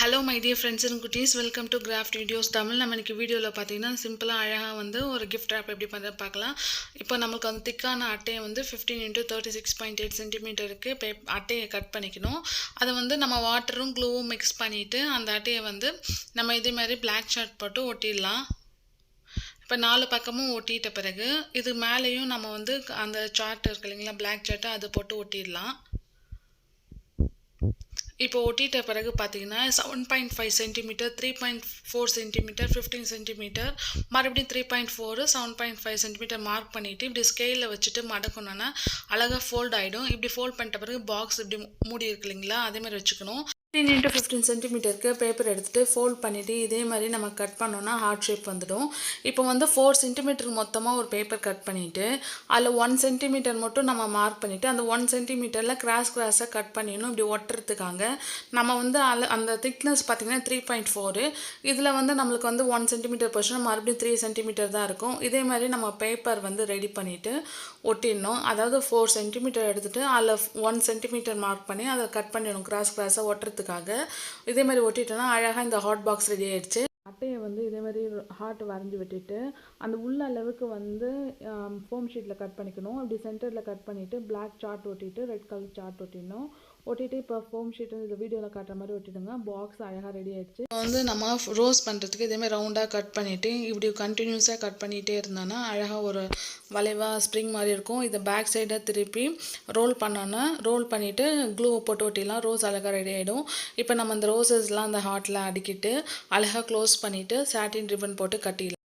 Hello my dear friends and குட்டீஸ், welcome to craft videos Tamil. நம்ம இன்னைக்கு வீடியோவில் பார்த்தீங்கன்னா சிம்பிளாக அழகாக ஒரு கிஃப்ட் ரேப் எப்படி பண்ணுறது பார்க்கலாம். இப்போ நம்மளுக்கு திக்கான அட்டையை 15x36.8 சென்டிமீட்டருக்கு அட்டையை கட் பண்ணிக்கணும். அதை நம்ம வாட்டரும் க்ளூவும் மிக்ஸ் பண்ணிவிட்டு அந்த அட்டையை நம்ம இதே மாதிரி பிளாக் சார்ட் போட்டு ஒட்டிடலாம். இப்போ 4 பக்கமும் ஒட்டிட்ட பிறகு இது மேலேயும் நம்ம அந்த சார்ட் இருக்கு இல்லைங்களா, பிளாக் சார்ட்டை அதை போட்டு ஒட்டிடலாம். இப்போ ஒட்டிட்ட பிறகு பார்த்தீங்கன்னா 7.5 சென்டிமீட்டர், 3.4 சென்டிமீட்டர், 15 சென்டிமீட்டர், மறுபடியும் 3.4, 7.5 சென்டிமீட்டர் மார்க் பண்ணிவிட்டு இப்படி ஸ்கேலில் வச்சுட்டு மடக்கணுன்னா அழகாக ஃபோல்ட் ஆகிடும். இப்படி ஃபோல்ட் பண்ணிட்ட பிறகு பாக்ஸ் இப்படி மூடி இருக்கு இல்லைங்களா, அதேமாதிரி வச்சுக்கணும். 15 சென்டிமீட்டருக்கு பேப்பர் எடுத்துகிட்டு ஃபோல்ட் பண்ணிவிட்டு இதே மாதிரி நம்ம கட் பண்ணோன்னா ஹார்ட் ஷேப் வந்துடும். இப்போ 4 சென்டிமீட்டருக்கு மொத்தமாக ஒரு பேப்பர் கட் பண்ணிவிட்டு அதில் 1 சென்டிமீட்டர் மட்டும் நம்ம மார்க் பண்ணிவிட்டு அந்த 1 சென்டிமீட்டரில் கிராஸாக கட் பண்ணிடணும். இப்படி ஒட்டுறதுக்காக நம்ம அந்த திக்னஸ் பார்த்திங்கன்னா 3.4, இதில் நம்மளுக்கு 1 சென்டிமீட்டர் போச்சுன்னா மறுபடியும் 3 சென்டிமீட்டர் தான் இருக்கும். இதே மாதிரி நம்ம பேப்பர் ரெடி பண்ணிவிட்டு ஒட்டிடணும். அதாவது 4 சென்டிமீட்டர் எடுத்துகிட்டு அதில் 1 சென்டிமீட்டர் மார்க் பண்ணி அதை கட் பண்ணிடணும் கிராஸாக ஒட்டுறதுக்காக. இதே மாதிரி ஒட்டிட்டோன்னா அழகாக இந்த ஹாட் பாக்ஸ் ரெடி ஆயிடுச்சு. அட்டையை இதே மாதிரி ஹார்ட் வரைஞ்சி விட்டுட்டு அந்த உள்ள அளவுக்கு ஃபோம் ஷீட்டில் கட் பண்ணிக்கணும். அப்படி சென்டரில் கட் பண்ணிவிட்டு பிளாக் சார்ட் ஒட்டிட்டு ரெட் கலர் சார்ட் ஒட்டிடணும். ஒட்டிட்டு இப்போ ஃபோம் ஷீட்டு இந்த வீடியோவில் காட்டுற மாதிரி ஒட்டிடுங்க. பாக்ஸ் அழகாக ரெடி ஆயிடுச்சு. நம்ம ரோஸ் பண்ணுறதுக்கு இதேமாதிரி ரவுண்டாக கட் பண்ணிவிட்டு இப்படி கண்டினியூஸாக கட் பண்ணிகிட்டே இருந்தோன்னா அழகாக ஒரு வளைவாக ஸ்ப்ரிங் மாதிரி இருக்கும். இதை பேக் சைடாக திருப்பி ரோல் பண்ணோன்னா ரோல் பண்ணிவிட்டு க்ளூ போட்டு ஒட்டிடலாம். ரோஸ் அழகாக ரெடி ஆகிடும். இப்போ நம்ம அந்த ரோசஸ்லாம் அந்த ஹார்ட்டில் அடிக்கிட்டு அழகாக க்ளோஸ் பண்ணிவிட்டு சாட்டின் ரிப்பன் போட்டு கட்டிடலாம்.